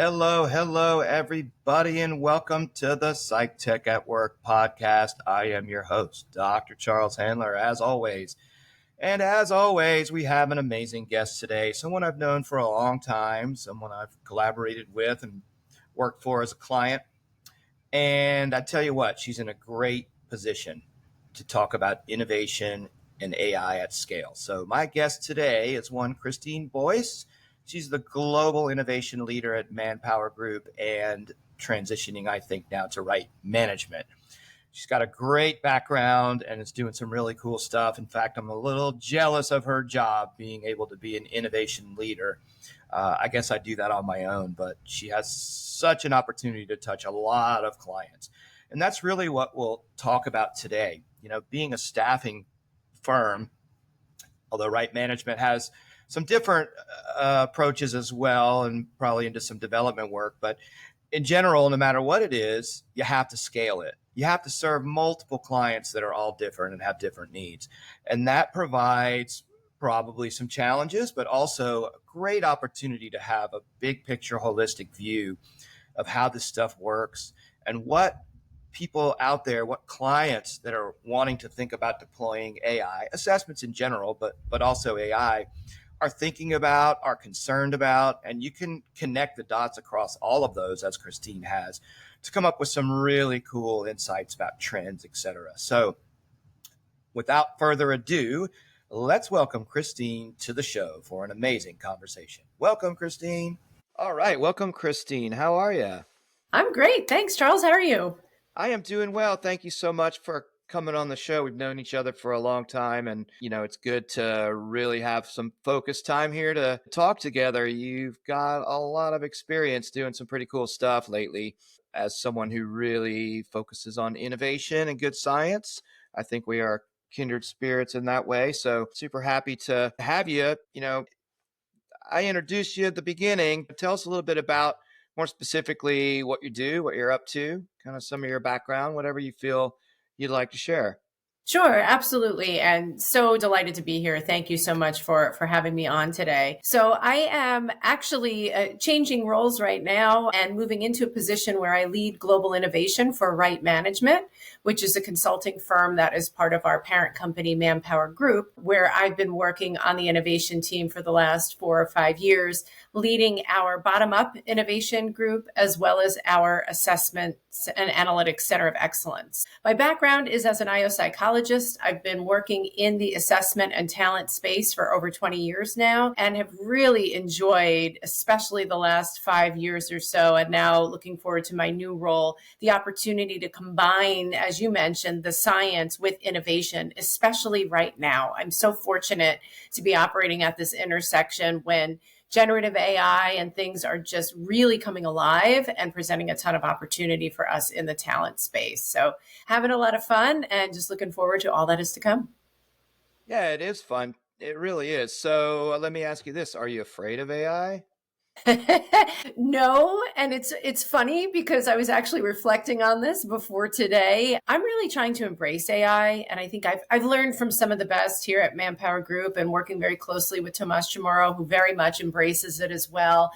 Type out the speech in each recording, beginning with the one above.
Hello, everybody, and welcome to the Psych Tech at Work podcast. I am your host, Dr. Charles Handler, as always. And as always, we have an amazing guest today, someone I've known for a long time, someone I've collaborated with and worked for as a client. And I tell you what, she's in a great position to talk about innovation and AI at scale. So my guest today is one Christine Boyce. She's the global innovation leader at Manpower Group and transitioning, I think, now to Right Management. She's got a great background and is doing some really cool stuff. In fact, I'm a little jealous of her job being able to be an innovation leader. I guess I do that on my own, but she has such an opportunity to touch a lot of clients. And that's really what we'll talk about today. You know, being a staffing firm, although Right Management has some different approaches as well and probably into some development work. But in general, no matter what it is, you have to scale it. You have to serve multiple clients that are all different and have different needs. And that provides probably some challenges, but also a great opportunity to have a big picture, holistic view of how this stuff works and what people out there, what clients that are wanting to think about deploying AI, assessments in general, but also AI, are thinking about, are concerned about, and you can connect the dots across all of those, as Christine has, to come up with some really cool insights about trends, etc. So without further ado, let's welcome Christine to the show for an amazing conversation. Welcome, Christine. All right, welcome, Christine. How are you? I'm great. Thanks, Charles. How are you? I am doing well. Thank you so much for coming on the show. We've known each other for a long time, and it's good to really have some focused time here to talk together. You've got a lot of experience doing some pretty cool stuff lately. As someone who really focuses on innovation and good science, I think we are kindred spirits in that way. So super happy to have you. I introduced you at the beginning. Tell us a little bit about, more specifically, what you do, what you're up to, kind of some of your background, whatever you feel you'd like to share. Sure, absolutely. And so delighted to be here. Thank you so much for having me on today. So I am actually changing roles right now and moving into a position where I lead global innovation for Right Management, which is a consulting firm that is part of our parent company, Manpower Group, where I've been working on the innovation team for the last 4 or 5 years, leading our bottom-up innovation group, as well as our assessments and analytics center of excellence. My background is as an IO psychologist. I've been working in the assessment and talent space for over 20 years now and have really enjoyed, especially the last 5 years or so, and now looking forward to my new role, the opportunity to combine, as you mentioned, the science with innovation, especially right now. I'm so fortunate to be operating at this intersection when generative AI and things are just really coming alive and presenting a ton of opportunity for us in the talent space. So having a lot of fun and just looking forward to all that is to come. Yeah, it is fun. It really is. So let me ask you this. Are you afraid of AI? No, and it's funny because I was actually reflecting on this before today. I'm really trying to embrace AI, and I think I've learned from some of the best here at Manpower Group and working very closely with Tomas Chamorro, who very much embraces it as well.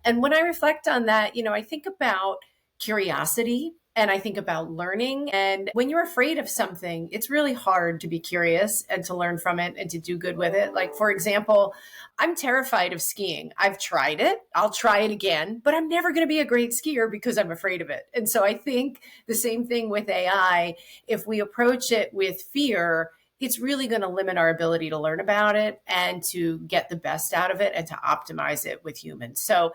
And when I reflect on that, I think about curiosity and I think about learning. And when you're afraid of something, it's really hard to be curious and to learn from it and to do good with it. Like, for example, I'm terrified of skiing. I've tried it. I'll try it again, but I'm never going to be a great skier because I'm afraid of it. And so I think the same thing with AI. If we approach it with fear, it's really going to limit our ability to learn about it and to get the best out of it and to optimize it with humans. So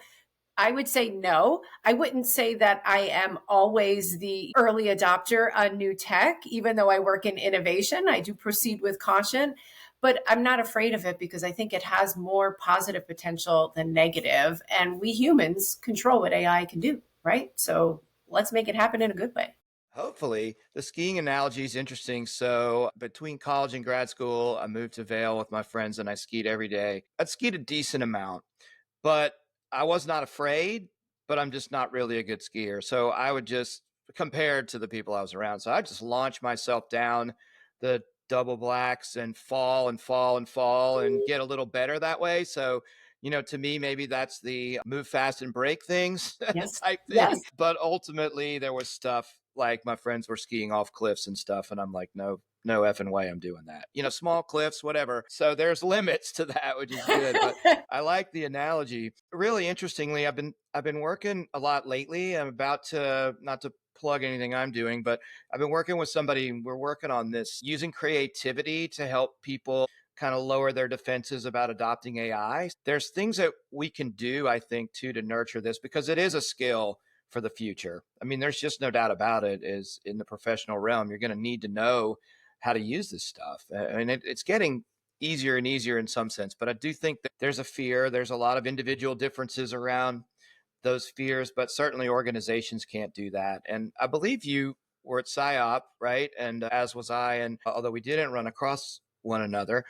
I would say no. I wouldn't say that I am always the early adopter on new tech, even though I work in innovation. I do proceed with caution, but I'm not afraid of it because I think it has more positive potential than negative. And we humans control what AI can do, right? So let's make it happen in a good way. Hopefully. The skiing analogy is interesting. So between college and grad school, I moved to Vail with my friends and I skied every day. I'd skied a decent amount, but I was not afraid, but I'm just not really a good skier. So I would just, compared to the people I was around, so I just launch myself down the double blacks and fall and fall and fall and get a little better that way. So To me, maybe that's the move fast and break things Yes. type thing. Yes. But ultimately, there was stuff like my friends were skiing off cliffs and stuff. And I'm like, no, no effing way I'm doing that. Small cliffs, whatever. So there's limits to that, which is good. But I like the analogy. Really interestingly, I've been working a lot lately. I'm about to, not to plug anything I'm doing, but I've been working with somebody. We're working on this using creativity to help people kind of lower their defenses about adopting AI. There's things that we can do, I think, too, to nurture this because it is a skill for the future. I mean, there's just no doubt about it. Is in the professional realm, you're going to need to know how to use this stuff. I mean, it's getting easier and easier in some sense, but I do think that there's a fear. There's a lot of individual differences around those fears, but certainly organizations can't do that. And I believe you were at PsyOp, right? And as was I. And although we didn't run across one another,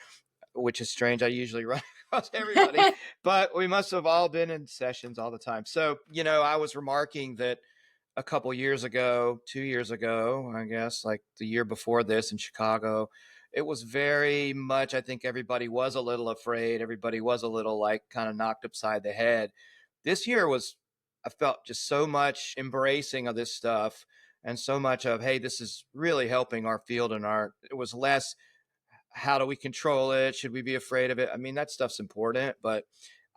which is strange. I usually run across everybody, but we must have all been in sessions all the time. So, I was remarking that a couple years ago, 2 years ago, I guess, like the year before this in Chicago, it was very much, I think everybody was a little afraid. Everybody was a little like kind of knocked upside the head. This year was, I felt just so much embracing of this stuff and so much of, hey, this is really helping our field and it was less how do we control it? Should we be afraid of it? I mean, that stuff's important, but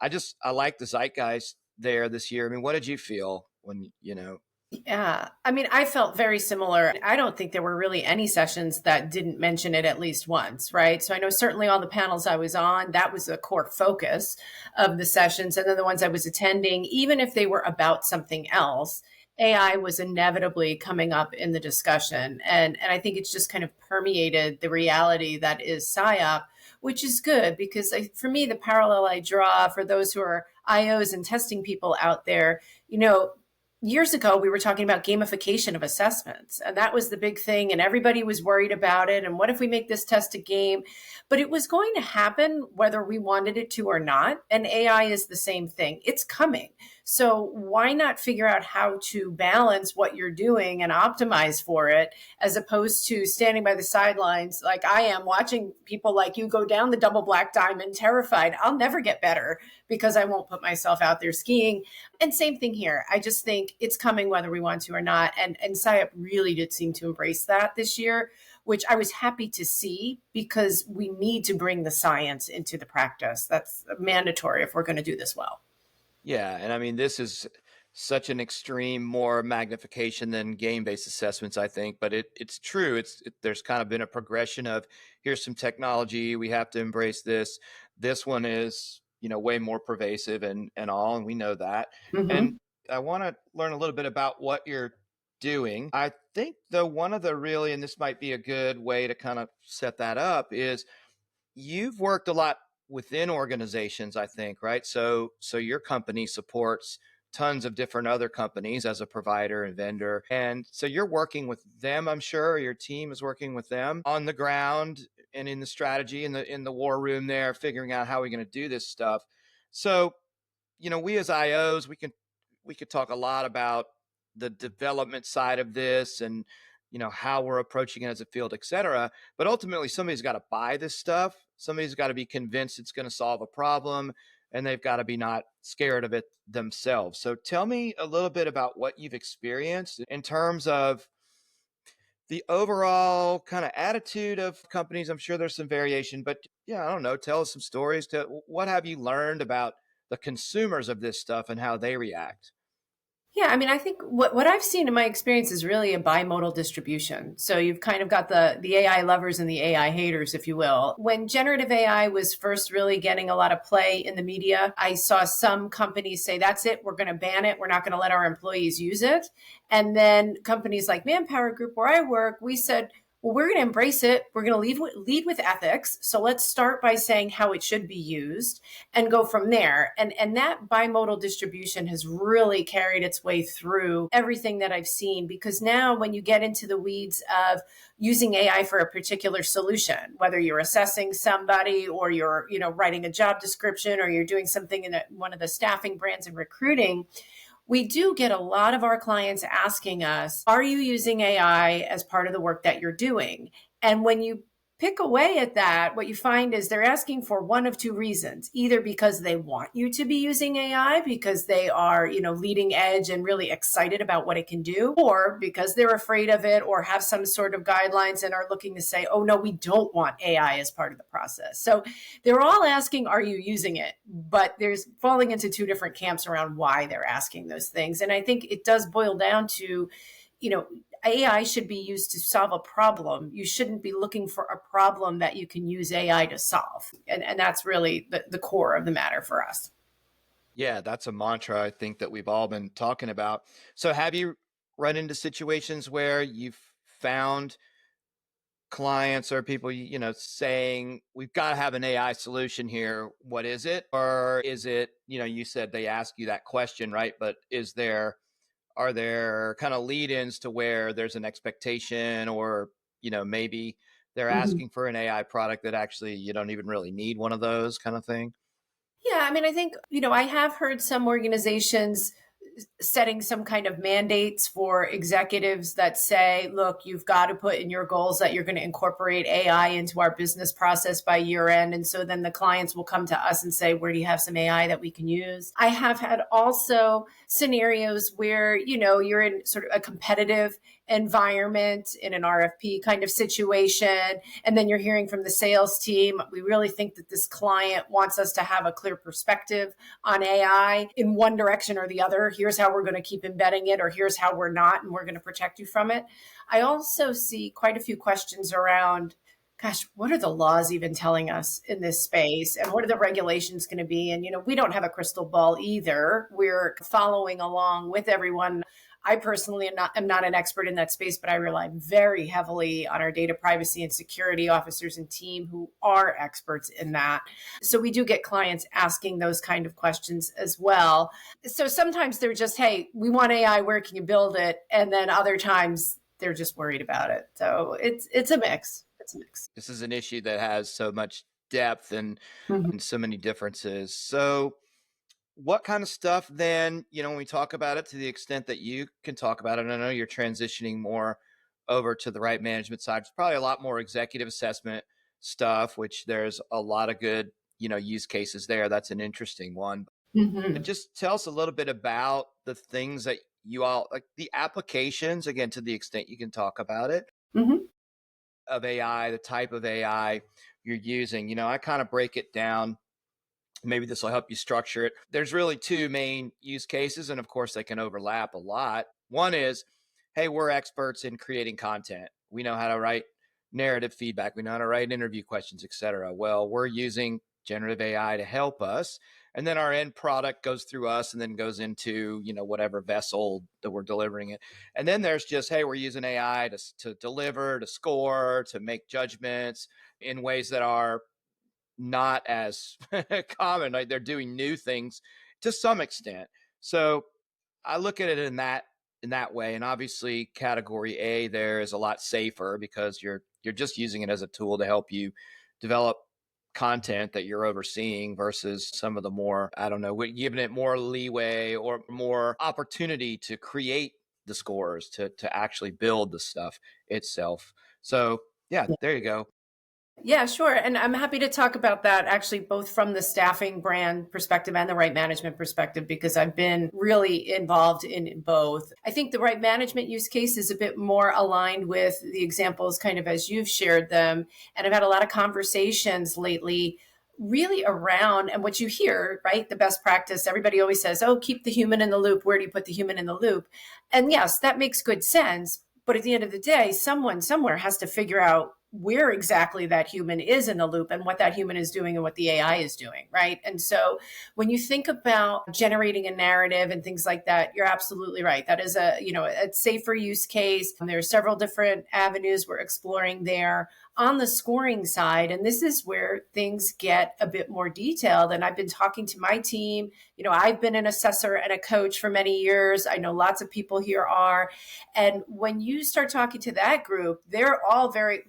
I like the zeitgeist there this year. I mean, what did you feel when? Yeah. I mean, I felt very similar. I don't think there were really any sessions that didn't mention it at least once, right? So I know certainly on the panels I was on, that was a core focus of the sessions. And then the ones I was attending, even if they were about something else, AI was inevitably coming up in the discussion. And I think it's just kind of permeated the reality that is PSYOP, which is good because for me, the parallel I draw for those who are IOs and testing people out there, years ago we were talking about gamification of assessments, and that was the big thing, and everybody was worried about it, and what if we make this test a game? But it was going to happen whether we wanted it to or not, and AI is the same thing. It's coming. So why not figure out how to balance what you're doing and optimize for it, as opposed to standing by the sidelines like I am, watching people like you go down the double black diamond terrified I'll never get better because I won't put myself out there skiing. And same thing here. I just think it's coming whether we want to or not. And SciUp really did seem to embrace that this year, which I was happy to see because we need to bring the science into the practice. That's mandatory if we're going to do this well. Yeah, and I mean, this is such an extreme, more magnification than game-based assessments, I think. But it's true. There's kind of been a progression of here's some technology, we have to embrace this. This one is way more pervasive and all, and we know that. And Mm-hmm. I want to learn a little bit about what you're doing. I think though one of the really, and this might be a good way to kind of set that up, is you've worked a lot within organizations, I think, right? So your company supports tons of different other companies as a provider and vendor. And so you're working with them, I'm sure. Your team is working with them on the ground and in the strategy in the war room there, figuring out how we're going to do this stuff. So, we as IOs, we could talk a lot about the development side of this and how we're approaching it as a field, et cetera. But ultimately, somebody's got to buy this stuff. Somebody's got to be convinced it's going to solve a problem, and they've got to be not scared of it themselves. So tell me a little bit about what you've experienced in terms of the overall kind of attitude of companies. I'm sure there's some variation, but yeah, I don't know. Tell us some stories. What have you learned about the consumers of this stuff and how they react? Yeah, I mean, I think what I've seen in my experience is really a bimodal distribution. So you've kind of got the AI lovers and the AI haters, if you will. When generative AI was first really getting a lot of play in the media, I saw some companies say, that's it, we're going to ban it, we're not going to let our employees use it. And then companies like Manpower Group, where I work, we said, well, we're going to embrace it. We're going to lead with ethics. So let's start by saying how it should be used and go from there. And that bimodal distribution has really carried its way through everything that I've seen, because now when you get into the weeds of using AI for a particular solution, whether you're assessing somebody or you're, writing a job description or you're doing something in one of the staffing brands and recruiting, we do get a lot of our clients asking us, are you using AI as part of the work that you're doing? And when you pick away at that, what you find is they're asking for one of two reasons, either because they want you to be using AI because they are, leading edge and really excited about what it can do, or because they're afraid of it or have some sort of guidelines and are looking to say, oh no, we don't want AI as part of the process. So they're all asking, are you using it? But there's falling into two different camps around why they're asking those things. And I think it does boil down to, AI should be used to solve a problem. You shouldn't be looking for a problem that you can use AI to solve. And that's really the core of the matter for us. Yeah, that's a mantra I think that we've all been talking about. So have you run into situations where you've found clients or people, saying we've got to have an AI solution here? What is it? Or is it, you said they ask you that question, right? But are there kind of lead-ins to where there's an expectation, or maybe they're Mhm. asking for an AI product that actually you don't even really need one of those kind of thing? Yeah, I mean, I think, I have heard some organizations setting some kind of mandates for executives that say, look, you've got to put in your goals that you're going to incorporate AI into our business process by year end. And so then the clients will come to us and say, where do you have some AI that we can use? I have had also scenarios where, you're in sort of a competitive environment in an RFP kind of situation. And then you're hearing from the sales team, we really think that this client wants us to have a clear perspective on AI in one direction or the other. Here's how we're going to keep embedding it, or here's how we're not, and we're going to protect you from it. I also see quite a few questions around, gosh, what are the laws even telling us in this space? And what are the regulations going to be? And, we don't have a crystal ball either. We're following along with everyone. I personally am not an expert in that space, but I rely very heavily on our data privacy and security officers and team who are experts in that. So we do get clients asking those kind of questions as well. So sometimes they're just, hey, we want AI, where can you build it? And then other times they're just worried about it. So it's a mix. It's a mix. This is an issue that has so much depth Mhm. and so many differences. So what kind of stuff then, when we talk about it to the extent that you can talk about it, and I know you're transitioning more over to the right management side, it's probably a lot more executive assessment stuff, which there's a lot of good, use cases there. That's an interesting one. But Mhm. just tell us a little bit about the things that you all like, the applications, again, to the extent you can talk about it, Mhm. of AI, the type of AI you're using. I kind of break it down. Maybe this will help you structure it. There's really two main use cases, and of course, they can overlap a lot. One is, hey, we're experts in creating content. We know how to write narrative feedback. We know how to write interview questions, etc. Well, we're using generative AI to help us. And then our end product goes through us and then goes into, whatever vessel that we're delivering it. And then there's just, hey, we're using AI to deliver, to score, to make judgments in ways that are not as common. Like they're doing new things to some extent. So I look at it in that way. And obviously category A there is a lot safer because you're just using it as a tool to help you develop content that you're overseeing versus some of the more, I don't know, we're giving it more leeway or more opportunity to create the scores, to actually build the stuff itself. So yeah, there you go. Yeah, sure. And I'm happy to talk about that actually, both from the staffing brand perspective and the right management perspective, because I've been really involved in both. I think the right management use case is a bit more aligned with the examples kind of as you've shared them. And I've had a lot of conversations lately really around, and what you hear, right? The best practice, everybody always says, oh, keep the human in the loop. Where do you put the human in the loop? And yes, that makes good sense. But at the end of the day, someone somewhere has to figure out where exactly that human is in the loop and what that human is doing and what the AI is doing, right? And so when you think about generating a narrative and things like that, you're absolutely right. That is a safer use case. There are several different avenues we're exploring there on the scoring side. And this is where things get a bit more detailed. And I've been talking to my team. I've been an assessor and a coach for many years. I know lots of people here are. And when you start talking to that group, they're all very,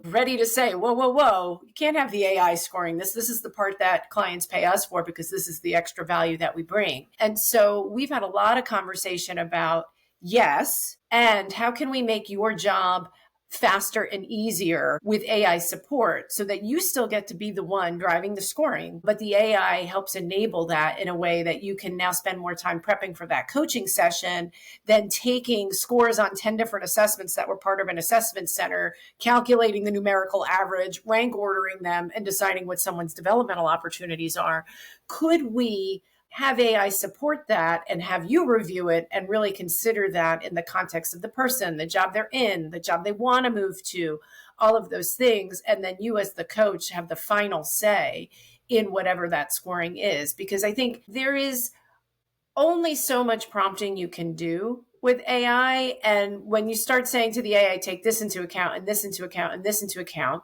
ready to say, whoa, whoa, whoa, you can't have the AI scoring this. This is the part that clients pay us for because this is the extra value that we bring. And so we've had a lot of conversation about, yes, and how can we make your job faster and easier with AI support so that you still get to be the one driving the scoring, but the AI helps enable that in a way that you can now spend more time prepping for that coaching session than taking scores on 10 different assessments that were part of an assessment center, calculating the numerical average, rank ordering them, and deciding what someone's developmental opportunities are. Could we have AI support that and have you review it and really consider that in the context of the person, the job they're in, the job they want to move to, all of those things. And then you, as the coach, have the final say in whatever that scoring is. Because I think there is only so much prompting you can do with AI. And when you start saying to the AI, take this into account and this into account and this into account,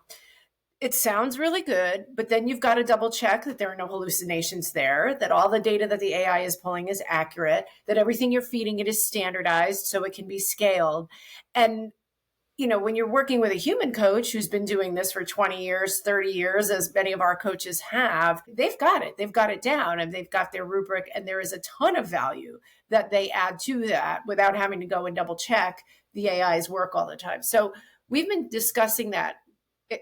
it sounds really good, but then you've got to double check that there are no hallucinations there, that all the data that the AI is pulling is accurate, that everything you're feeding it is standardized so it can be scaled. And when you're working with a human coach who's been doing this for 20 years, 30 years, as many of our coaches have, they've got it. They've got it down and they've got their rubric, and there is a ton of value that they add to that without having to go and double check the AI's work all the time. So we've been discussing that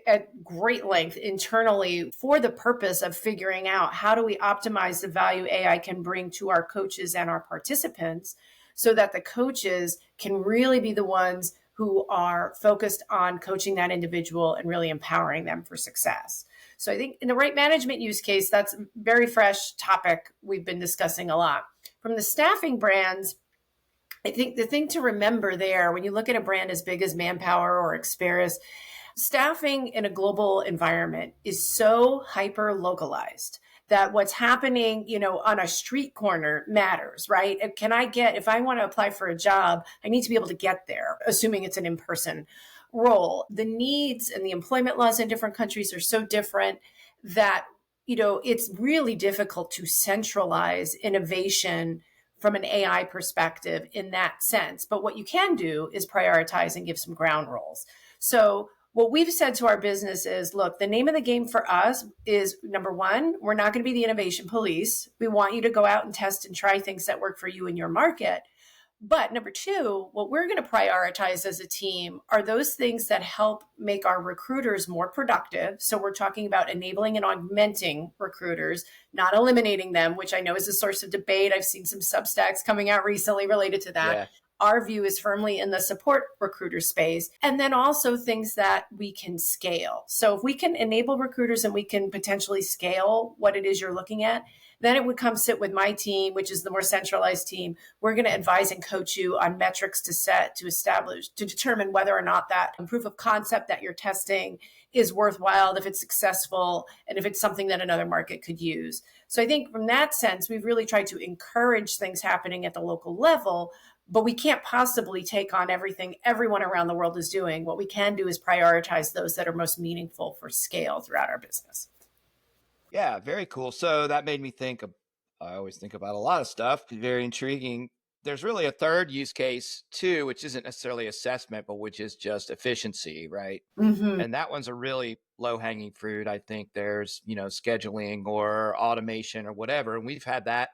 at great length internally for the purpose of figuring out how do we optimize the value AI can bring to our coaches and our participants so that the coaches can really be the ones who are focused on coaching that individual and really empowering them for success. So I think in the right management use case, that's a very fresh topic we've been discussing a lot. From the staffing brands, I think the thing to remember there, when you look at a brand as big as Manpower or Experis, staffing in a global environment is so hyper localized that what's happening, on a street corner matters, right? If I want to apply for a job, I need to be able to get there, assuming it's an in-person role. The needs and the employment laws in different countries are so different that, it's really difficult to centralize innovation from an AI perspective in that sense. But what you can do is prioritize and give some ground rules. So what we've said to our business is, look, the name of the game for us is, number one, we're not going to be the innovation police. We want you to go out and test and try things that work for you in your market. But number two, what we're going to prioritize as a team are those things that help make our recruiters more productive. So we're talking about enabling and augmenting recruiters, not eliminating them, which I know is a source of debate. I've seen some Substacks coming out recently related to that. Yeah. Our view is firmly in the support recruiter space. And then also things that we can scale. So if we can enable recruiters and we can potentially scale what it is you're looking at, then it would come sit with my team, which is the more centralized team. We're going to advise and coach you on metrics to establish, to determine whether or not that proof of concept that you're testing is worthwhile, if it's successful, and if it's something that another market could use. So I think from that sense, we've really tried to encourage things happening at the local level, but we can't possibly take on everything everyone around the world is doing. What we can do is prioritize those that are most meaningful for scale throughout our business. Yeah, very cool. So that made me think of, I always think about a lot of stuff. Very intriguing. There's really a third use case too, which isn't necessarily assessment, but which is just efficiency, right? Mm-hmm. And that one's a really low hanging fruit. I think there's, scheduling or automation or whatever. And we've had that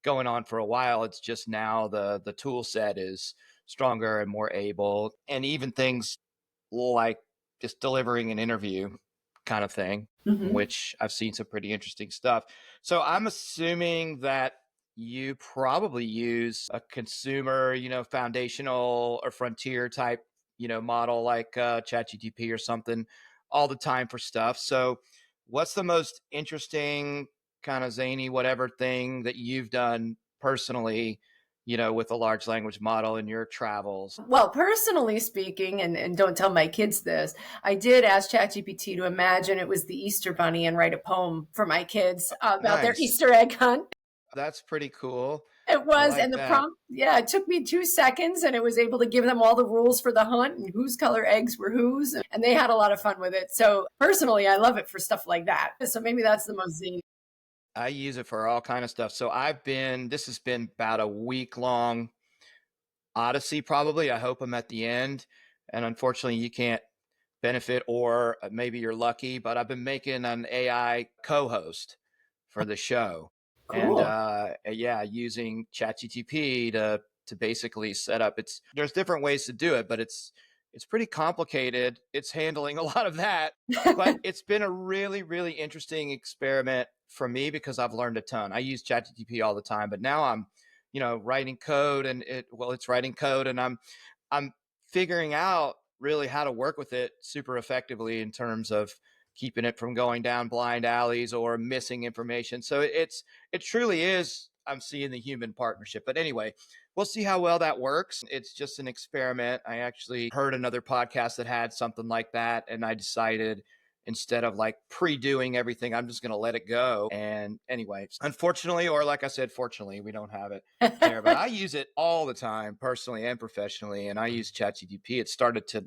going on for a while. It's just now the tool set is stronger and more able. And even things like just delivering an interview kind of thing, Mm-hmm. which I've seen some pretty interesting stuff. So I'm assuming that you probably use a consumer, foundational or frontier type, model like ChatGPT or something all the time for stuff. So what's the most interesting kind of zany whatever thing that you've done personally, with a large language model in your travels? Well, personally speaking, and don't tell my kids this, I did ask ChatGPT to imagine it was the Easter Bunny and write a poem for my kids about their Nice. Easter egg hunt. That's pretty cool. It I was, and like the that. prompt, yeah, it took me 2 seconds, and it was able to give them all the rules for the hunt and whose color eggs were whose, and they had a lot of fun with it. So personally, I love it for stuff like that. So maybe that's the most zany. I use it for all kind of stuff. So this has been about a week long odyssey, probably. I hope I'm at the end. And unfortunately, you can't benefit, or maybe you're lucky, but I've been making an AI co host for the show. And Cool. yeah, using ChatGTP to basically set up there's different ways to do it, but it's pretty complicated. It's handling a lot of that, but it's been a really, really interesting experiment for me because I've learned a ton. I use ChatGPT all the time, but now I'm, writing code and it's writing code and I'm figuring out really how to work with it super effectively in terms of keeping it from going down blind alleys or missing information. So it truly is, I'm seeing the human partnership. But anyway, we'll see how well that works. It's just an experiment. I actually heard another podcast that had something like that, and I decided instead of like pre-doing everything, I'm just going to let it go. And anyway, unfortunately, or like I said, fortunately, we don't have it there, but I use it all the time, personally and professionally. And I use ChatGPT. It started to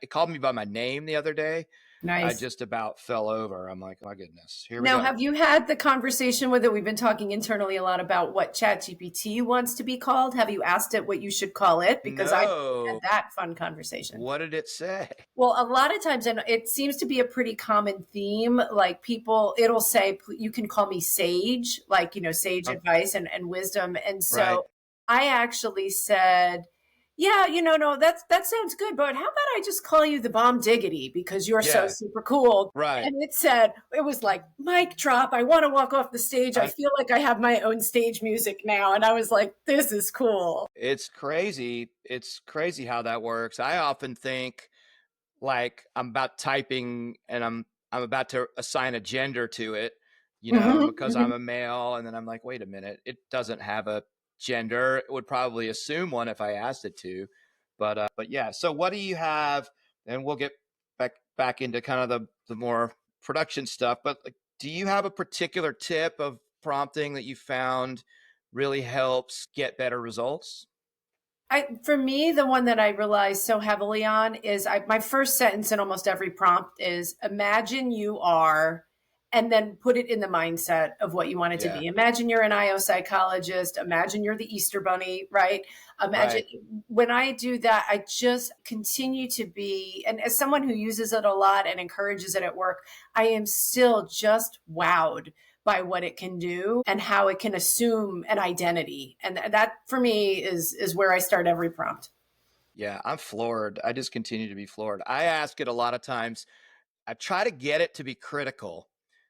it called me by my name the other day. I Nice. just about fell over. I'm like, my goodness, here we Now, go. have you had the conversation with it? We've been talking internally a lot about what ChatGPT wants to be called. Have you asked it what you should call it? Because I had No. that fun conversation. What did it say? Well, a lot of times, and it seems to be a pretty common theme, like people, it'll say, you can call me sage, like, sage advice and wisdom. And Right. so I actually said, yeah, no, that sounds good, but how about I just call you the bomb diggity because you're so Yeah. super cool. Right. And it was like, mic drop. I want to walk off the stage. I I, feel like I have my own stage music now. And I was like, this is cool. it's crazy. It's crazy how that works. I often think like I'm about typing and I'm about to assign a gender to it, Hmm. because I'm a male, and then I'm like, wait a minute, it doesn't have a gender. It would probably assume one if I asked it to. But yeah, so what do you have? And we'll get back into kind of the more production stuff, but like, do you have a particular tip of prompting that you found really helps get better results? For me, the one that I rely so heavily on is my first sentence in almost every prompt is imagine you are, and then put it in the mindset of what you want it to Yeah. be. Imagine you're an IO psychologist. Imagine you're the Easter Bunny, right? Imagine Right. when I do that, I just continue to be, and as someone who uses it a lot and encourages it at work, I am still just wowed by what it can do and how it can assume an identity. And that for me is where I start every prompt. Yeah, I'm floored. I just continue to be floored. I ask it a lot of times. I try to get it to be critical.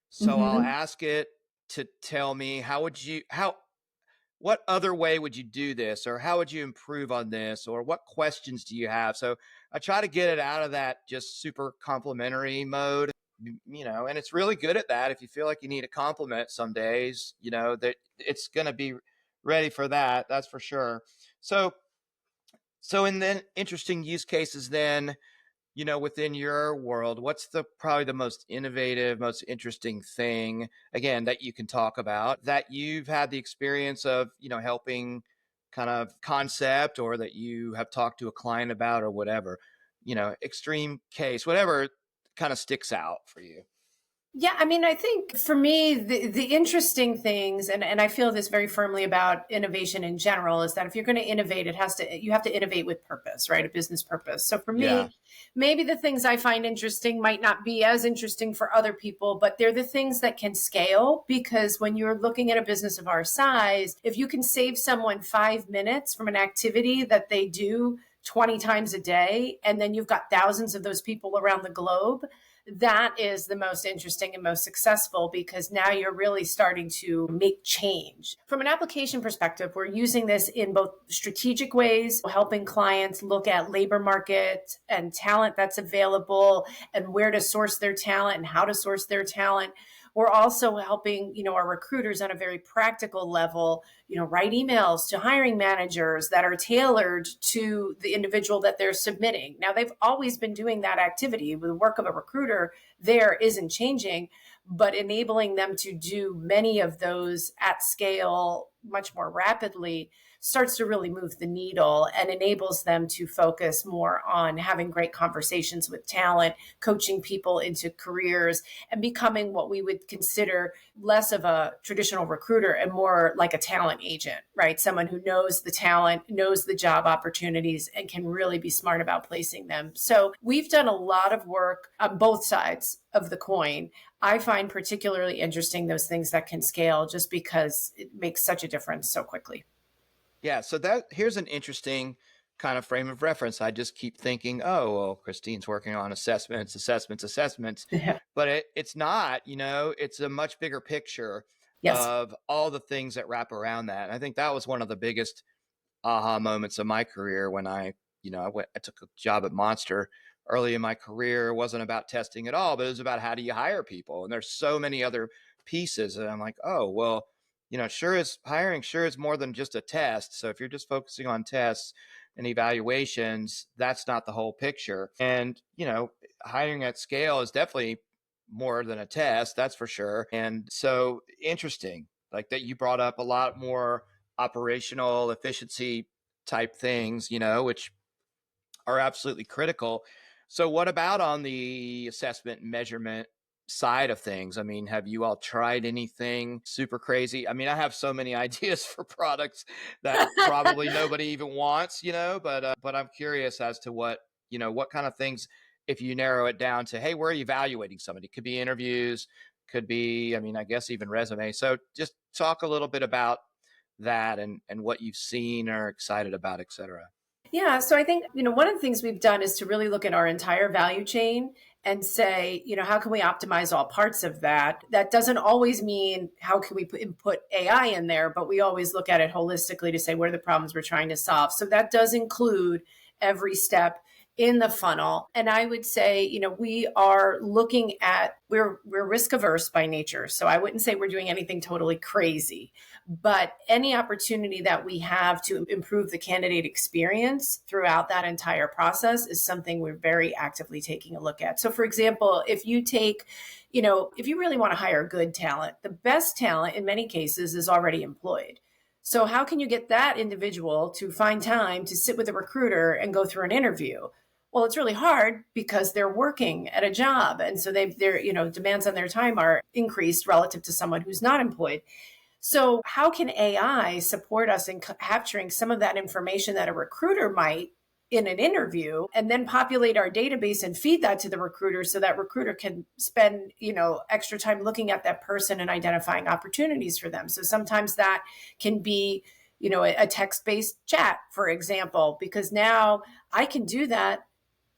So I'll Mm-hmm. ask it to tell me what other way would you do this, or how would you improve on this, or what questions do you have? So I try to get it out of that just super complimentary mode, and it's really good at that. If you feel like you need a compliment some days, that it's going to be ready for that. That's for sure. So, in then interesting use cases, then, within your world, what's probably the most innovative, most interesting thing, again, that you can talk about that you've had the experience of, helping kind of concept, or that you have talked to a client about, or whatever, extreme case, whatever kind of sticks out for you? Yeah, I mean, I think for me, the interesting things, and I feel this very firmly about innovation in general, is that if you're going to innovate, you have to innovate with purpose, right? A business purpose. So for Yeah. me, maybe the things I find interesting might not be as interesting for other people, but they're the things that can scale. Because when you're looking at a business of our size, if you can save someone 5 minutes from an activity that they do 20 times a day, and then you've got thousands of those people around the globe, that is the most interesting and most successful because now you're really starting to make change. From an application perspective, we're using this in both strategic ways, helping clients look at labor market and talent that's available and where to source their talent and how to source their talent. We're also helping, our recruiters on a very practical level, write emails to hiring managers that are tailored to the individual that they're submitting. Now, they've always been doing that activity. The work of a recruiter there isn't changing, but enabling them to do many of those at scale much more rapidly starts to really move the needle and enables them to focus more on having great conversations with talent, coaching people into careers, and becoming what we would consider less of a traditional recruiter and more like a talent agent, right? Someone who knows the talent, knows the job opportunities, and can really be smart about placing them. So we've done a lot of work on both sides of the coin. I find particularly interesting those things that can scale just because it makes such a difference so quickly. Yeah. So here's an interesting kind of frame of reference. I just keep thinking, oh, well, Christine's working on assessments. Yeah. But it's not, it's a much bigger picture Yes. of all the things that wrap around that. And I think that was one of the biggest aha moments of my career when I took a job at Monster early in my career. It wasn't about testing at all, but it was about how do you hire people? And there's so many other pieces. And I'm like, oh, well, hiring sure is more than just a test. So if you're just focusing on tests and evaluations, that's not the whole picture. And, hiring at scale is definitely more than a test, that's for sure. And so interesting, like that you brought up a lot more operational efficiency type things, which are absolutely critical. So, what about on the assessment and measurement side of things? I mean, have you all tried anything super crazy? I mean, I have so many ideas for products that probably nobody even wants, but I'm curious as to what kind of things, if you narrow it down to, hey, we're evaluating somebody, could be interviews, could be, I mean, I guess even resume. So, just talk a little bit about that and what you've seen or excited about, et cetera. Yeah. So I think, one of the things we've done is to really look at our entire value chain and say, how can we optimize all parts of that? That doesn't always mean how can we input AI in there, but we always look at it holistically to say what are the problems we're trying to solve. So that does include every step in the funnel. And I would say, we are looking at we're risk averse by nature. So I wouldn't say we're doing anything totally crazy, but any opportunity that we have to improve the candidate experience throughout that entire process is something we're very actively taking a look at. So for example, if you take, if you really want to hire good talent, the best talent in many cases is already employed. So how can you get that individual to find time to sit with a recruiter and go through an interview? Well, it's really hard because they're working at a job. And so their demands on their time are increased relative to someone who's not employed. So how can AI support us in capturing some of that information that a recruiter might in an interview, and then populate our database and feed that to the recruiter so that recruiter can spend, extra time looking at that person and identifying opportunities for them. So sometimes that can be, a text-based chat, for example, because now I can do that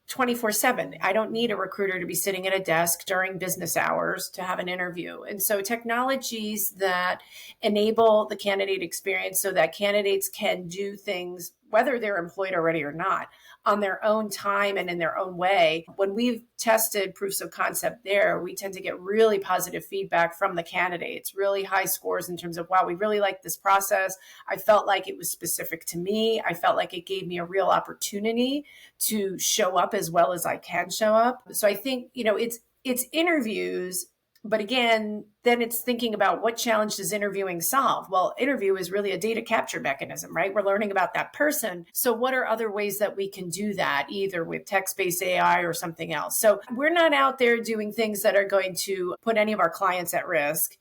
24/7. I don't need a recruiter to be sitting at a desk during business hours to have an interview. And so technologies that enable the candidate experience so that candidates can do things, whether they're employed already or not, on their own time and in their own way. When we've tested proofs of concept there, we tend to get really positive feedback from the candidates, really high scores in terms of, wow, we really like this process. I felt like it was specific to me. I felt like it gave me a real opportunity to show up as well as I can show up. So I think, it's interviews, but again, then it's thinking about what challenge does interviewing solve? Well, interview is really a data capture mechanism, right? We're learning about that person. So what are other ways that we can do that, either with text-based AI or something else? So we're not out there doing things that are going to put any of our clients at risk.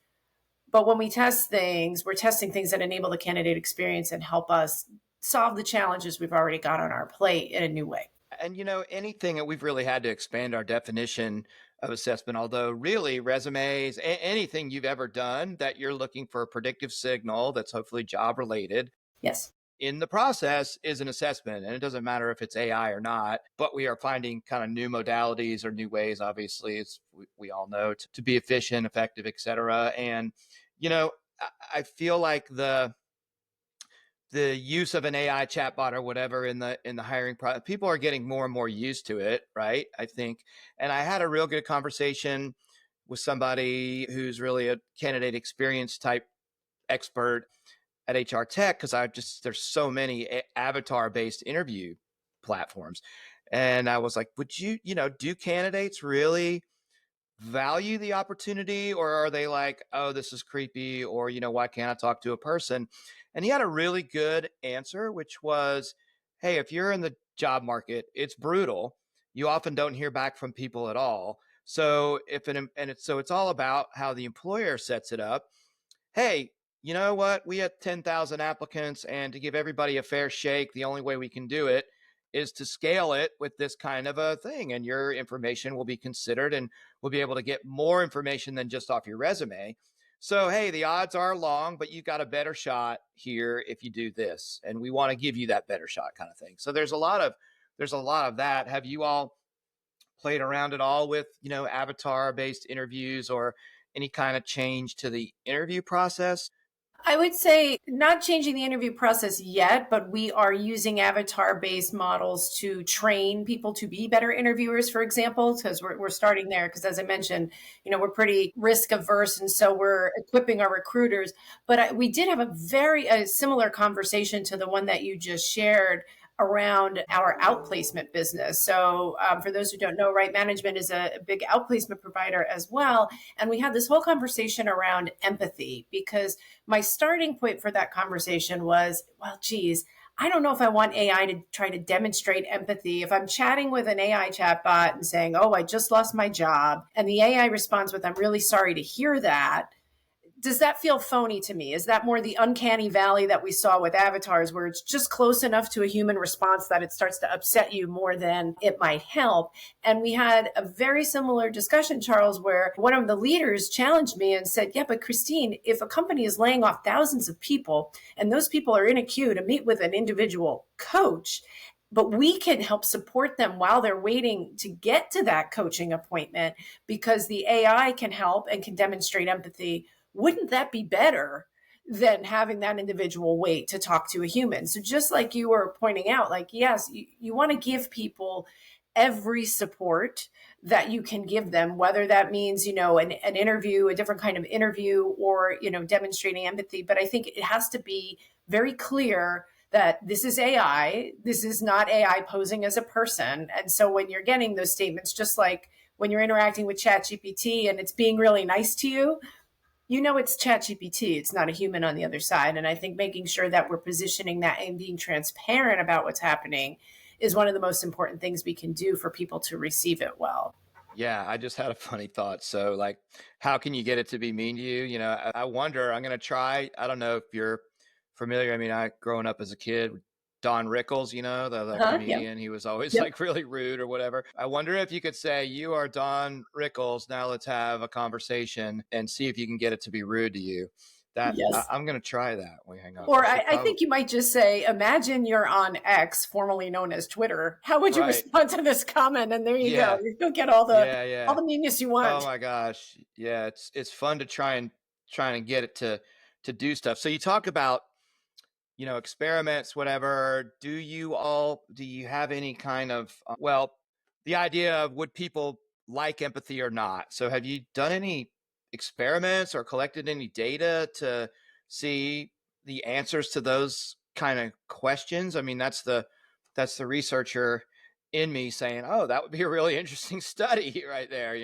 But when we test things, we're testing things that enable the candidate experience and help us solve the challenges we've already got on our plate in a new way. And anything that we've really had to expand our definition of assessment, although really resumes, anything you've ever done that you're looking for a predictive signal that's hopefully job related Yes. in the process is an assessment. And it doesn't matter if it's AI or not, but we are finding kind of new modalities or new ways, obviously, we all know, to be efficient, effective, et cetera. And, I feel like the use of an AI chatbot or whatever in the hiring process, people are getting more and more used to it, right? I think, and I had a real good conversation with somebody who's really a candidate experience type expert at HR Tech because there's so many avatar based interview platforms, and I was like, would do candidates really value the opportunity, or are they like, oh, this is creepy, or why can't I talk to a person? And he had a really good answer, which was, hey, if you're in the job market, it's brutal. You often don't hear back from people at all. So it's all about how the employer sets it up. Hey, you know what, we had 10,000 applicants, and to give everybody a fair shake, the only way we can do it is to scale it with this kind of a thing, and your information will be considered, and we'll be able to get more information than just off your resume. So, hey, the odds are long, but you got a better shot here if you do this. And we want to give you that better shot kind of thing. So there's a lot of that. Have you all played around at all with, avatar based interviews or any kind of change to the interview process? I would say not changing the interview process yet, but we are using avatar based models to train people to be better interviewers, for example, because we're starting there. Because as I mentioned, we're pretty risk averse. And so we're equipping our recruiters. But we did have a similar conversation to the one that you just shared around our outplacement business. So, for those who don't know, Right Management is a big outplacement provider as well. And we had this whole conversation around empathy because my starting point for that conversation was, well, geez, I don't know if I want AI to try to demonstrate empathy. If I'm chatting with an AI chatbot and saying, oh, I just lost my job, and the AI responds with, I'm really sorry to hear that, does that feel phony to me? Is that more the uncanny valley that we saw with avatars, where it's just close enough to a human response that it starts to upset you more than it might help? And we had a very similar discussion, Charles, where one of the leaders challenged me and said, yeah, but Christine, if a company is laying off thousands of people and those people are in a queue to meet with an individual coach, but we can help support them while they're waiting to get to that coaching appointment because the AI can help and can demonstrate empathy. Wouldn't that be better than having that individual wait to talk to a human? So just like you were pointing out, like, yes, you want to give people every support that you can give them, whether that means, an interview, a different kind of interview, or, demonstrating empathy. But I think it has to be very clear that this is AI. This is not AI posing as a person. And so when you're getting those statements, just like when you're interacting with ChatGPT and it's being really nice to you, it's ChatGPT. It's not a human on the other side. And I think making sure that we're positioning that and being transparent about what's happening is one of the most important things we can do for people to receive it well. Yeah, I just had a funny thought. So, like, how can you get it to be mean to you? I wonder, I'm going to try. I don't know if you're familiar. I mean, growing up as a kid, Don Rickles, the Uh-huh. Yep. comedian, he was always Yep. like really rude or whatever. I wonder if you could say, you are Don Rickles. Now let's have a conversation and see if you can get it to be rude to you. Yes. I'm going to try that when we hang up. I Or should I probably, think you might just say, imagine you're on X, formerly known as Twitter. How would you right. respond to this comment? And there you go. Yeah. You'll get all the Yeah. all Yeah. the meanness you Oh want. my gosh. Yeah, it's fun to trying to get it to do stuff. So you talk about, experiments, whatever. Do you have any kind of the idea of would people like empathy or not? So have you done any experiments or collected any data to see the answers to those kind of questions? I mean, that's the researcher in me saying, "Oh, that would be a really interesting study right there,"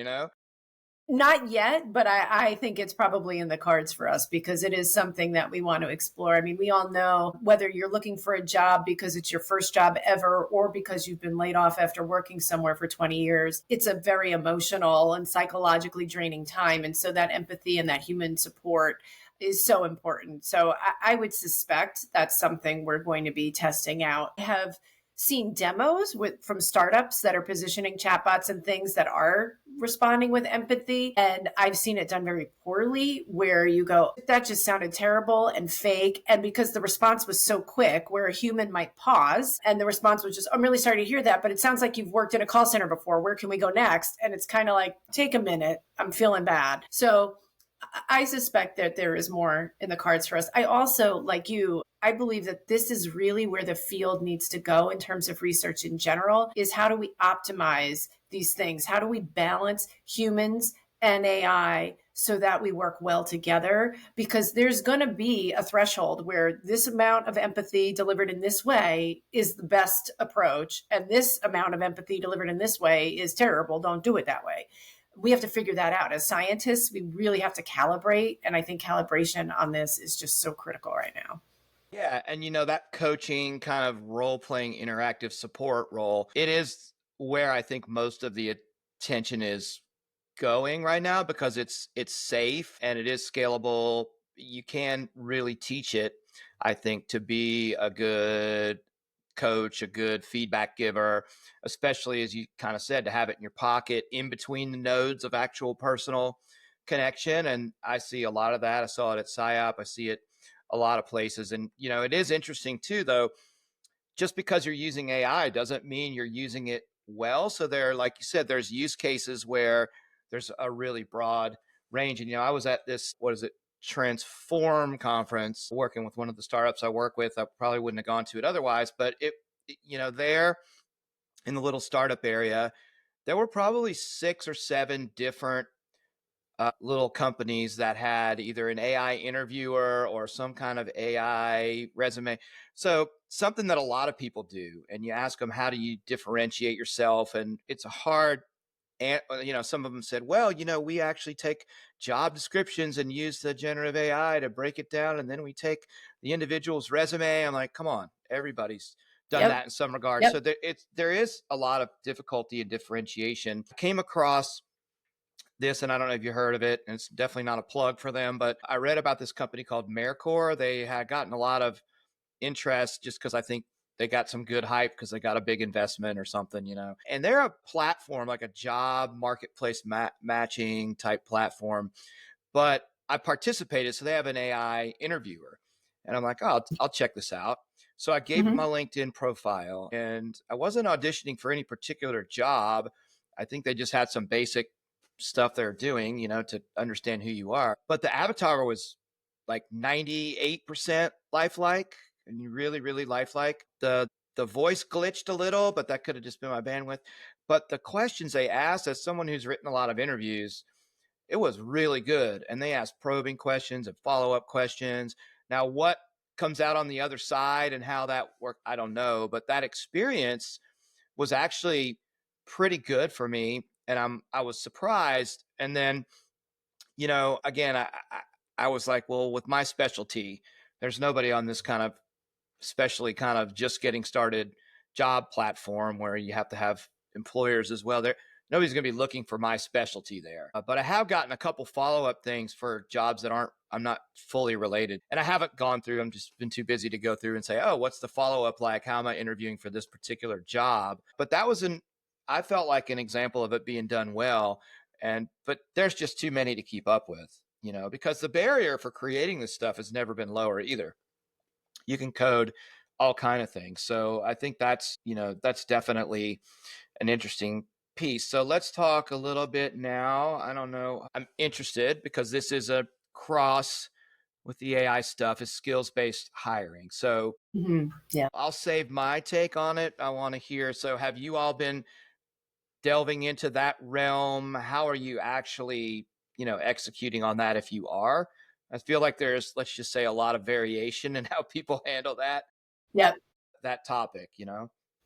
Not yet, but I think it's probably in the cards for us because it is something that we want to explore. I mean, we all know whether you're looking for a job because it's your first job ever or because you've been laid off after working somewhere for 20 years, it's a very emotional and psychologically draining time. And so that empathy and that human support is so important. So I would suspect that's something we're going to be testing out. I have seen demos from startups that are positioning chatbots and things that are responding with empathy, and I've seen it done very poorly, where you go, that just sounded terrible and fake. And because the response was so quick, where a human might pause and the response was just, I'm really sorry to hear that, but it sounds like you've worked in a call center before, where can we go next? And it's kind of like, take a minute, I'm feeling bad. So I suspect that there is more in the cards for us. I also, like you, I believe that this is really where the field needs to go in terms of research in general, is how do we optimize these things? How do we balance humans and AI so that we work well together? Because there's going to be a threshold where this amount of empathy delivered in this way is the best approach, and this amount of empathy delivered in this way is terrible. Don't do it that way. We have to figure that out. As scientists, we really have to calibrate. And I think calibration on this is just so critical right now. Yeah, and that coaching kind of role-playing interactive support role, it is where I think most of the attention is going right now because it's safe and it is scalable. You can really teach it, I think, to be a good coach, a good feedback giver, especially as you kind of said, to have it in your pocket in between the nodes of actual personal connection. And I see a lot of that. I saw it at PSYOP. I see it a lot of places. And, it is interesting too, though, just because you're using AI doesn't mean you're using it well. So there, like you said, there's use cases where there's a really broad range. And, I was at this, what is it? Transform conference working with one of the startups I work with. I probably wouldn't have gone to it otherwise, but there in the little startup area, there were probably 6 or 7 different little companies that had either an AI interviewer or some kind of AI resume. So something that a lot of people do, and you ask them, how do you differentiate yourself? And it's a hard, and some of them said, well, we actually take job descriptions and use the generative AI to break it down, and then we take the individual's resume. I'm like, come on, everybody's done Yep. that in some regard. Yep. So there is a lot of difficulty in differentiation. I came across this, and I don't know if you heard of it, and it's definitely not a plug for them, but I read about this company called Mercor. They had gotten a lot of interest just because I think they got some good hype because they got a big investment or something. And they're a platform, like a job marketplace matching type platform. But I participated, so they have an AI interviewer, and I'm like, oh, I'll check this out. So I gave them my Hmm. LinkedIn profile, and I wasn't auditioning for any particular job. I think they just had some basic stuff they're doing, to understand who you are. But the avatar was like 98% lifelike, and you really, really lifelike. The voice glitched a little, but that could have just been my bandwidth. But the questions they asked, as someone who's written a lot of interviews, it was really good. And they asked probing questions and follow-up questions. Now, what comes out on the other side and how that worked, I don't know. But that experience was actually pretty good for me. And I was surprised. And then, again, I was like, well, with my specialty, there's nobody on this kind of, especially kind of just getting started job platform where you have to have employers as well. Nobody's going to be looking for my specialty there. But I have gotten a couple follow-up things for jobs that I'm not fully related. And I haven't gone through, I'm just been too busy to go through and say, oh, what's the follow-up like? How am I interviewing for this particular job? But that was I felt like an example of it being done well. But there's just too many to keep up with, because the barrier for creating this stuff has never been lower either. You can code all kind of things. So I think that's definitely an interesting piece. So let's talk a little bit now. I don't know. I'm interested because this is a cross with the AI stuff, is skills-based hiring. So Hmm. Yeah. I'll save my take on it. I want to hear. So have you all been delving into that realm? How are you actually, executing on that if you are? I feel like there's, let's just say, a lot of variation in how people handle Yep. that topic.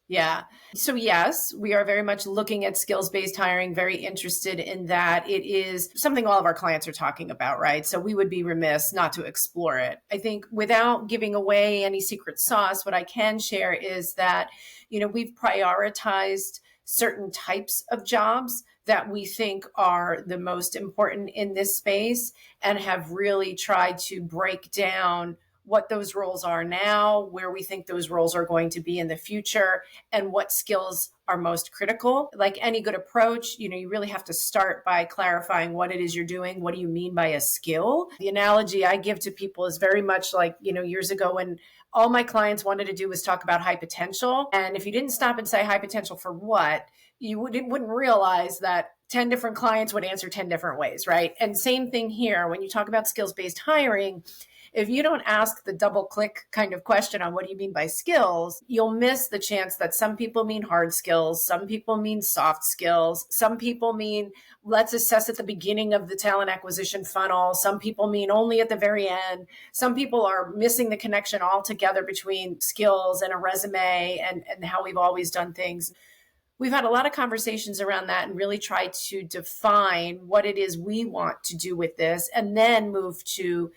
Yeah. So, yes, we are very much looking at skills based hiring, very interested in that. It is something all of our clients are talking about, right? So, we would be remiss not to explore it. I think without giving away any secret sauce, what I can share is that, we've prioritized certain types of jobs that we think are the most important in this space and have really tried to break down what those roles are now, where we think those roles are going to be in the future, and what skills are most critical. Like any good approach, you really have to start by clarifying what it is you're doing. What do you mean by a skill? The analogy I give to people is very much like, years ago when all my clients wanted to do was talk about high potential. And if you didn't stop and say high potential for what, you wouldn't realize that 10 different clients would answer 10 different ways, right? And same thing here. When you talk about skills-based hiring, if you don't ask the double click kind of question on what do you mean by skills, you'll miss the chance that some people mean hard skills, some people mean soft skills, some people mean let's assess at the beginning of the talent acquisition funnel, some people mean only at the very end, some people are missing the connection altogether between skills and a resume and how we've always done things. We've had a lot of conversations around that and really tried to define what it is we want to do with this and then move to,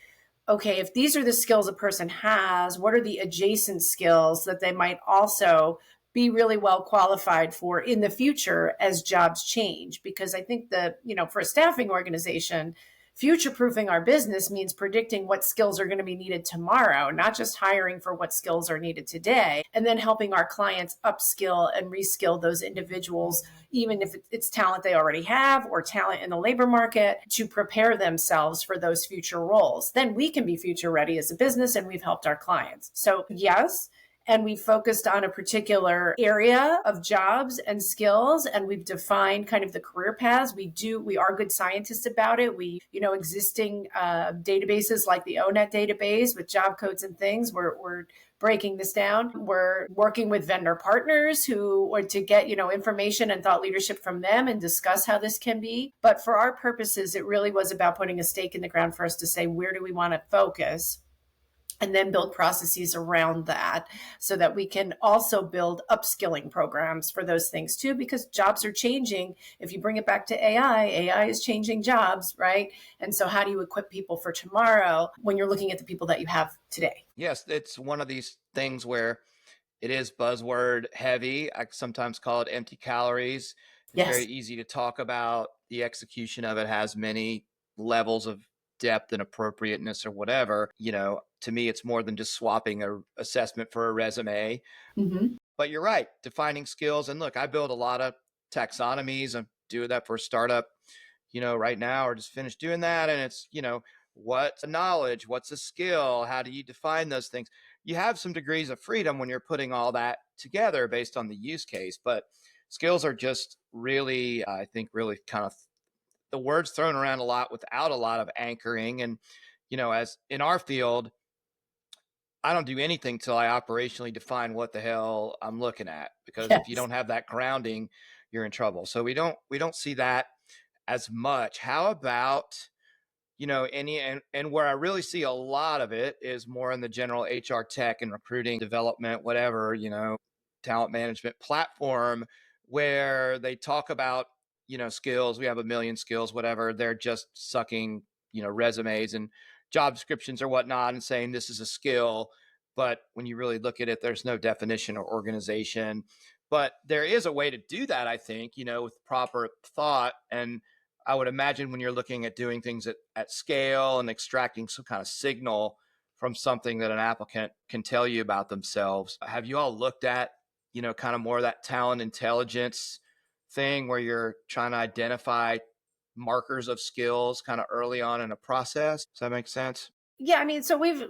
okay, if these are the skills a person has, what are the adjacent skills that they might also be really well qualified for in the future as jobs change? Because I think that, for a staffing organization, future proofing our business means predicting what skills are going to be needed tomorrow, not just hiring for what skills are needed today, and then helping our clients upskill and reskill those individuals, even if it's talent they already have or talent in the labor market, to prepare themselves for those future roles. Then we can be future ready as a business, and we've helped our clients. So yes, and we focused on a particular area of jobs and skills, and we've defined kind of the career paths. We are good scientists about it. We, existing databases like the ONET database with job codes and things, we're breaking this down. We're working with vendor partners to get, information and thought leadership from them and discuss how this can be. But for our purposes, it really was about putting a stake in the ground for us to say, where do we want to focus? And then build processes around that so that we can also build upskilling programs for those things too, because jobs are changing. If you bring it back to AI is changing jobs, right? And so how do you equip people for tomorrow when you're looking at the people that you have today? Yes, it's one of these things where it is buzzword heavy. I sometimes call it empty calories. It's very Yes. easy to talk about. The execution of it has many levels of depth and appropriateness or whatever. To me, it's more than just swapping a assessment for a resume. Mm-hmm. But you're right, defining skills. And look, I build a lot of taxonomies. I'm doing that for a startup, right now, or just finished doing that. And it's, what's a knowledge? What's a skill? How do you define those things? You have some degrees of freedom when you're putting all that together based on the use case. But skills are just really, I think, really kind of the words thrown around a lot without a lot of anchoring. And, as in our field, I don't do anything till I operationally define what the hell I'm looking at, because if you Yes. don't have that grounding, you're in trouble. So we don't see that as much. How about, and where I really see a lot of it is more in the general HR tech and recruiting, development, whatever, talent management platform, where they talk about, skills. We have a million skills, whatever. They're just sucking, resumes and job descriptions or whatnot and saying this is a skill. But when you really look at it, there's no definition or organization. But there is a way to do that, I think, with proper thought. And I would imagine when you're looking at doing things at scale and extracting some kind of signal from something that an applicant can tell you about themselves. Have you all looked at, kind of more of that talent intelligence thing where you're trying to identify markers of skills kind of early on in a process? Does that make sense? Yeah, I mean, so we've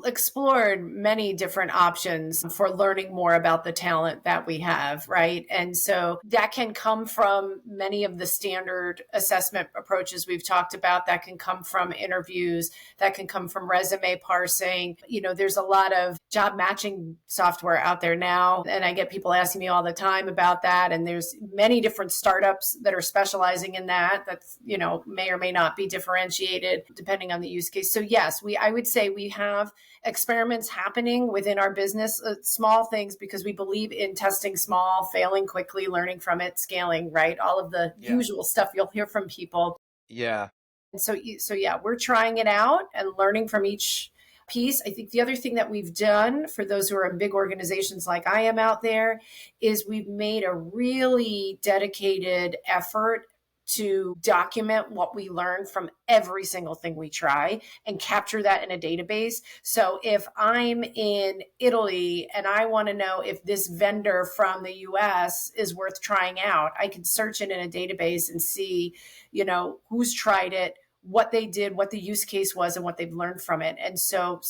explored many different options for learning more about the talent that we have, right? And so that can come from many of the standard assessment approaches we've talked about, that can come from interviews, that can come from resume parsing. There's a lot of job matching software out there now, and I get people asking me all the time about that, and there's many different startups that are specializing in that's, may or may not be differentiated depending on the use case. So yes, I would say we have experiments happening within our business, small things, because we believe in testing small, failing quickly, learning from it, scaling, right? All of the Yeah. usual stuff you'll hear from people. Yeah. And so yeah, we're trying it out and learning from each piece. I think the other thing that we've done for those who are in big organizations like I am out there is we've made a really dedicated effort to document what we learn from every single thing we try and capture that in a database. So if I'm in Italy and I want to know if this vendor from the US is worth trying out, I can search it in a database and see, who's tried it, what they did, what the use case was, and what they've learned from it. And so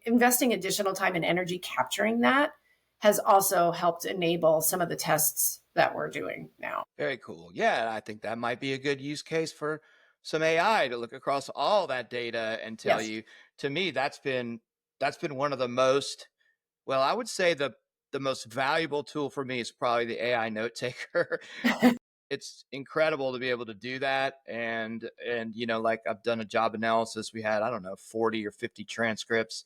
investing additional time and energy capturing that has also helped enable some of the tests that we're doing now. Very cool. Yeah, I think that might be a good use case for some AI to look across all that data and tell Yes. you. To me, that's been one of the most, well, I would say the most valuable tool for me is probably the AI note taker. It's incredible to be able to do that. And like I've done a job analysis. We had, I don't know, 40 or 50 transcripts,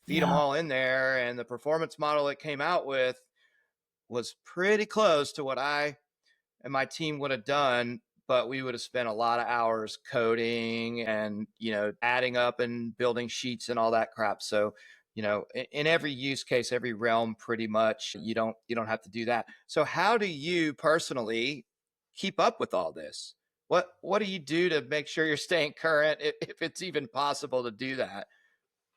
feed them Yeah. all in there, and the performance model it came out with was pretty close to what I and my team would have done, but we would have spent a lot of hours coding and, adding up and building sheets and all that crap. So, in every use case, every realm, pretty much, you don't have to do that. So how do you personally keep up with all this? What do you do to make sure you're staying current, if it's even possible to do that?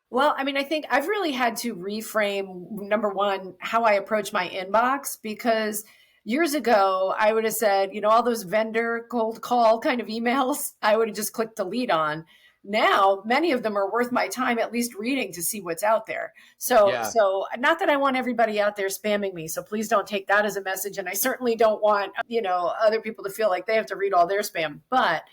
Well, I mean, I think I've really had to reframe number one, how I approach my inbox because years ago I would have said, all those vendor cold call kind of emails, I would have just clicked delete on. Now, many of them are worth my time at least reading to see what's out there. So, Yeah. so not that I want everybody out there spamming me. So please don't take that as a message. And I certainly don't want, other people to feel like they have to read all their spam. But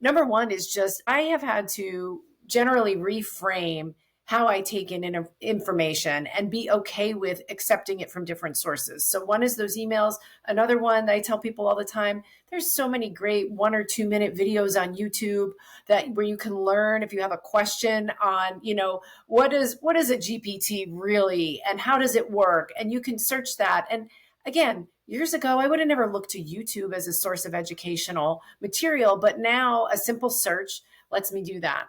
number one is just I have had to generally reframe how I take in information and be okay with accepting it from different sources. So, one is those emails. Another one that I tell people all the time there's so many great 1 or 2 minute videos on YouTube that where you can learn if you have a question on, what is a GPT really and how does it work? And you can search that. And again, years ago, I would have never looked to YouTube as a source of educational material, but now a simple search lets me do that.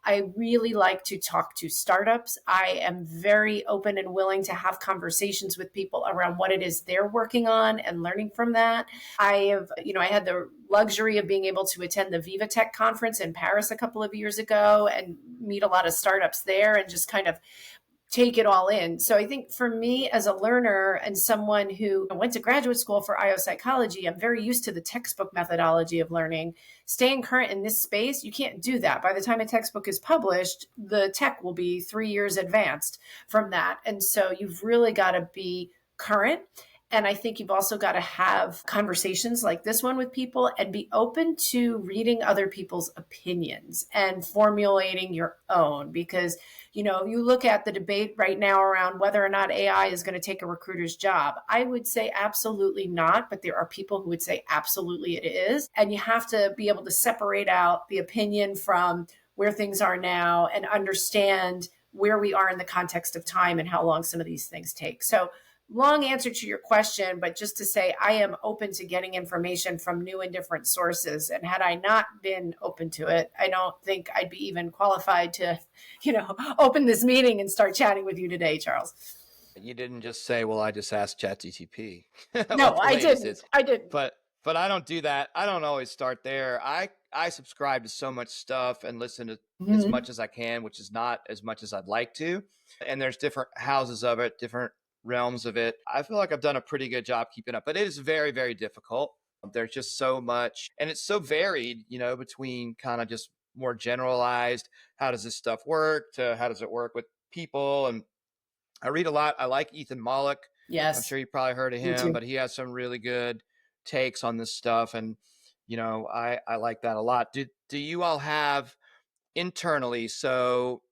I really like to talk to startups. I am very open and willing to have conversations with people around what it is they're working on and learning from that. I had the luxury of being able to attend the Viva Tech conference in Paris a couple of years ago and meet a lot of startups there and just kind of take it all in. So I think for me as a learner and someone who went to graduate school for IO psychology, I'm very used to the textbook methodology of learning. Staying current in this space, you can't do that. By the time a textbook is published, the tech will be 3 years advanced from that. And so you've really got to be current. And I think you've also got to have conversations like this one with people and be open to reading other people's opinions and formulating your own. Because, you look at the debate right now around whether or not AI is going to take a recruiter's job. I would say absolutely not, but there are people who would say absolutely it is. And you have to be able to separate out the opinion from where things are now and understand where we are in the context of time and how long some of these things take. So, long answer to your question, but just to say I am open to getting information from new and different sources. And had I not been open to it, I don't think I'd be even qualified to, open this meeting and start chatting with you today, Charles. You didn't just say, "Well, I just asked ChatGTP No, what the I latest didn't. is," I didn't. but I don't do that. I don't always start there. I subscribe to so much stuff and listen to as Mm-hmm. much as I can, which is not as much as I'd like to. And there's different houses of it, different realms of it. I feel like I've done a pretty good job keeping up, but it is very, very difficult. There's just so much, and it's so varied, between kind of just more generalized, how does this stuff work, to how does it work with people. And I read a lot. I like Ethan Mollick. I'm Yes, sure you probably heard of me him, too. but he has some really good takes on this stuff. And, I like that a lot. Do you all have internally? So,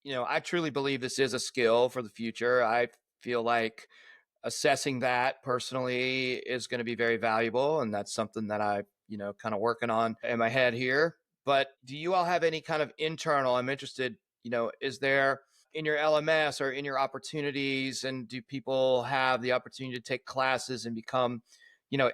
I truly believe this is a skill for the future. I feel like assessing that personally is going to be very valuable. And that's something that I, kind of working on in my head here. But do you all have any kind of internal? I'm interested, is there in your LMS or in your opportunities, and do people have the opportunity to take classes and become,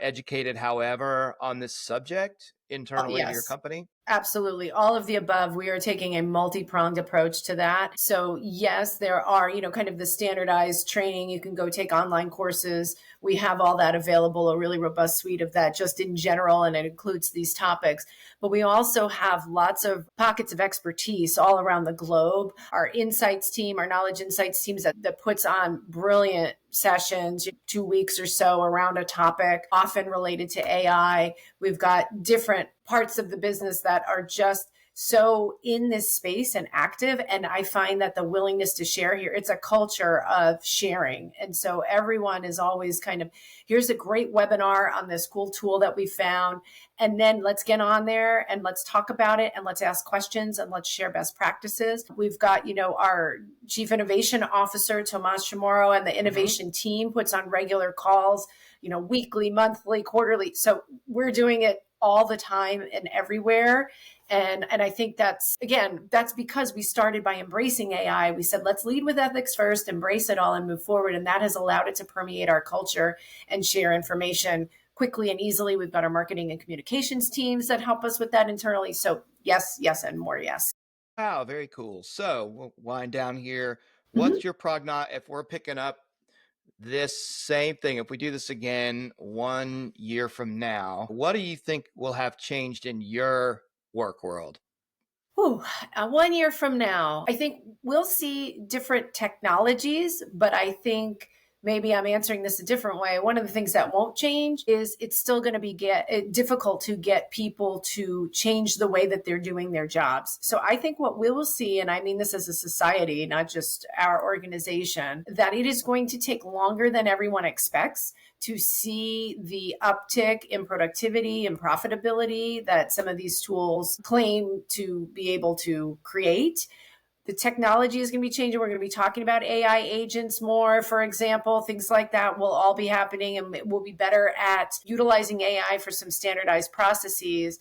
educated, however, on this subject Oh, internally to your yes. company? Absolutely. All of the above. We are taking a multi pronged approach to that. So, yes, there are, kind of the standardized training. You can go take online courses. We have all that available, a really robust suite of that just in general, and it includes these topics. But we also have lots of pockets of expertise all around the globe. Our insights team, our knowledge insights teams that puts on brilliant sessions, 2 weeks or so around a topic, often related to AI. We've got different parts of the business that are just so in this space and active. And I find that the willingness to share here, it's a culture of sharing. And so everyone is always kind of, here's a great webinar on this cool tool that we found. And then let's get on there and let's talk about it and let's ask questions and let's share best practices. We've got, our chief innovation officer, Tomas Chamorro, and the Mm-hmm. innovation team puts on regular calls, weekly, monthly, quarterly. So we're doing it all the time and everywhere. And I think that's because we started by embracing AI. We said, let's lead with ethics first, embrace it all and move forward. And that has allowed it to permeate our culture and share information quickly and easily. We've got our marketing and communications teams that help us with that internally. So yes, yes, and more yes. Wow, very cool. So we'll wind down here. Mhm. What's your prognos if we're picking up this same thing, if we do this again 1 year from now, what do you think will have changed in your work world? Ooh, 1 year from now, I think we'll see different technologies, but I think maybe I'm answering this a different way. One of the things that won't change is it's still going to be difficult to get people to change the way that they're doing their jobs. So I think what we will see, and I mean this as a society, not just our organization, that it is going to take longer than everyone expects to see the uptick in productivity and profitability that some of these tools claim to be able to create. The technology is going to be changing. We're going to be talking about AI agents more, for example. Things like that will all be happening, and we'll be better at utilizing AI for some standardized processes.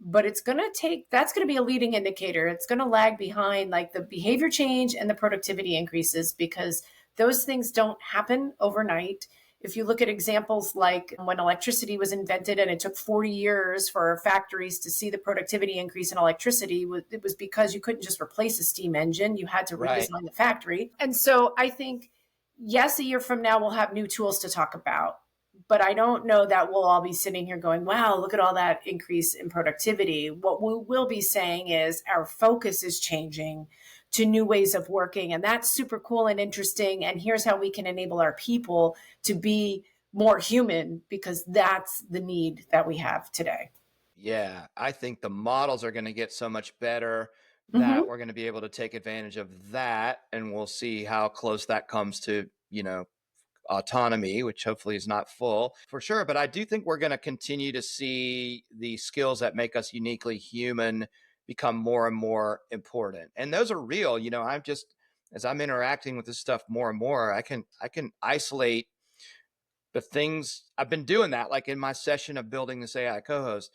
But it's going to take, that's going to be a leading indicator. It's going to lag behind like the behavior change and the productivity increases, because those things don't happen overnight. If you look at examples like when electricity was invented and it took 40 years for factories to see the productivity increase in electricity, it was because you couldn't just replace a steam engine. You had to Right. redesign the factory. And so I think, yes, a year from now, we'll have new tools to talk about. But I don't know that we'll all be sitting here going, wow, look at all that increase in productivity. What we will be saying is our focus is changing to new ways of working. And that's super cool and interesting. And here's how we can enable our people to be more human, because that's the need that we have today. Yeah, I think the models are going to get so much better that Mm-hmm. we're going to be able to take advantage of that, and we'll see how close that comes to, autonomy, which hopefully is not full for sure. But I do think we're going to continue to see the skills that make us uniquely human become more and more important. And those are real. I'm just, as I'm interacting with this stuff more and more, I can isolate the things. I've been doing that, like in my session of building this AI co-host.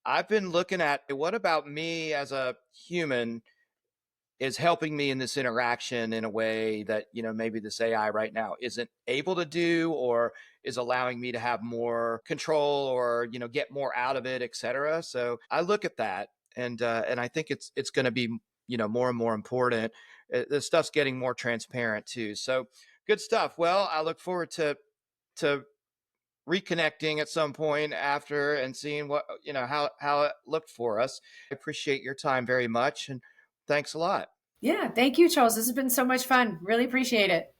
I've been looking at what about me as a human is helping me in this interaction in a way that, maybe this AI right now isn't able to do, or is allowing me to have more control, or, get more out of it, etc. So I look at that, and I think it's going to be, more and more important. The stuff's getting more transparent too. So good stuff. Well, I look forward to reconnecting at some point after and seeing what, how it looked for us. I appreciate your time very much, and thanks a lot. Yeah. Thank you, Charles. This has been so much fun. Really appreciate it.